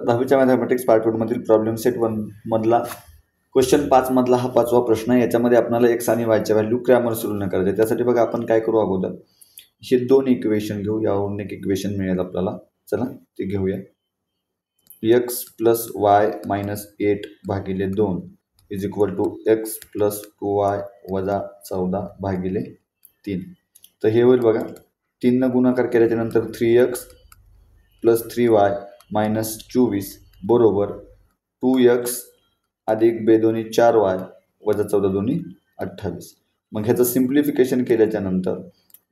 10वीच्या mathematics part 1 मधील problem set 1 मधला question 5 मधला हा 5वा प्रश्न आहे। याच्यामध्ये आपल्याला x आणि y च्या व्हॅल्यू क्रॅमर सोल्व्ह करायचे। त्यासाठी बघा आपण काय करू, अगोदर हे दोन इक्वेशन घेऊ, यावरून एक इक्वेशन मिळेल आपल्याला। चला ते घेऊया। x + y - 8 भागिले 2 is equal to x + 2y - 14 भागिले 3। तर हे होईल बघा, 3 न गुणाकार केल्याच्या नंतर 3x + 3y - 24 बरोबर 2x अधिक बेदोनी 4y - 14 दोन्ही 28। मग ह्याचं सिम्प्लिफिकेशन केल्याच्या नंतर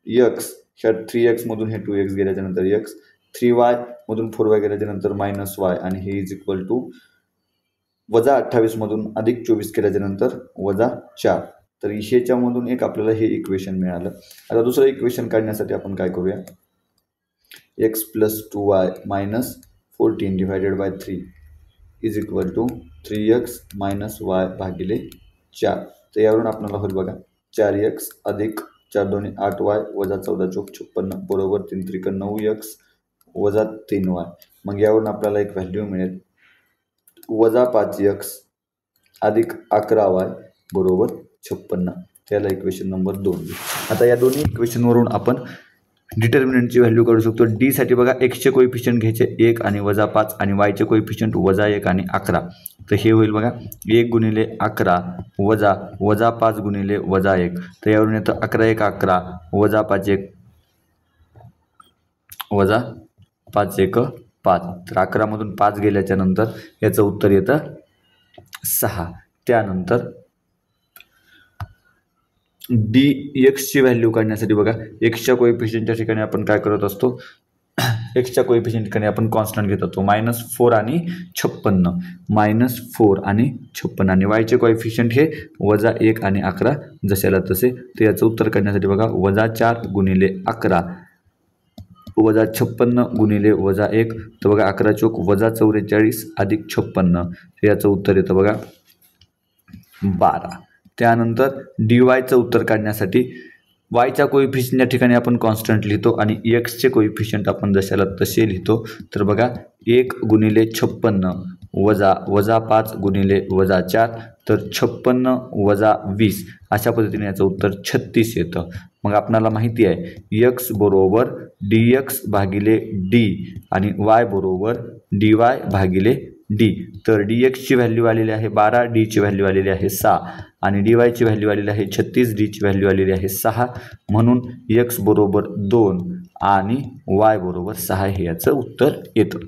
x ह्या 3x मधून हे 2x गेल्याच्या नंतर x, 3y मधून 4y गेल्याच्या नंतर -y आणि हे इज इक्वल टू -28 मधून अधिक 24 केल्याच्या नंतर -4। तर ह्याच्यामधून एक आपल्याला हे इक्वेशन मिळालं। आता दुसरं इक्वेशन काढण्यासाठी आपण काय करूया, x + 2y - 14 / 3 is equal to 3x - y भागिले 4। तर यावरून आपल्याला होईल बघा 4x अधिक 4 दोन्ही 8y - 14 चौक 56 बरोबर 3 त्रिक 9x - 3y। मग यावरून आपल्याला एक व्हॅल्यू मिळेल -5x अधिक 11y बरोबर 56। त्याला इक्वेशन नंबर 2। आता या दोन्ही इक्वेशनवरून आपण डिटर्मिनंटची व्हॅल्यू काढू शकतो। डी साठी बघा x चे कोएफिशिएंट घ्यायचे 1 आणि -5 आणि y चे कोएफिशिएंट -1 आणि 11। तर हे होईल बघा 1 गुणिले 11 वजा 5 गुणिले -1। तर यावरून येतं 11 × 11 वजा 5 × 5। तर 11 मधून 5 गेल्याच्या नंतर याचं उत्तर येतं 6। त्यानंतर dx ची व्हॅल्यू काढण्यासाठी बघा x च्या कोएफिशिएंटच्या ठिकाणी आपण काय करत असतो, x च्या कोएफिशिएंट ठिकाणी आपण कॉन्स्टंट घेत असतो -4 आणि 56 -4 आणि 56 आणि y चे कोएफिशिएंट हे -1 आणि 11 जशाला तसे। तर याचं उत्तर काढण्यासाठी बघा -4 गुणिले 11 -56 गुणिले -1। तर बघा 11 चौक -44 अधिक 56। तर याचं उत्तर येतं बघा 12। त्यानंतर dy चं उत्तर काढण्यासाठी y च्या कोएफिशिएंटच्या ठिकाणी आपण कॉन्स्टंट लिहितो आणि x चे कोएफिशिएंट आपण जशाला तसे लिहितो। तर बघा 1 गुणिले 56 वजा 5 गुणिले -4 तर 56 - 20 अशा पद्धतीने याचं उत्तर 36 येतं। मग आपल्याला माहिती आहे x बरोबर dx भागिले d आणि y बरोबर dy भागिले d। तर dx ची व्हॅल्यू आलेली आहे 12, d ची व्हॅल्यू आलेली आहे 6 आणि dy ची व्हॅल्यू आलेली आहे 36, d ची व्हॅल्यू आलेली आहे 6। म्हणून x बरोबर 2 आणि y बरोबर 6 हे याचं उत्तर येतं।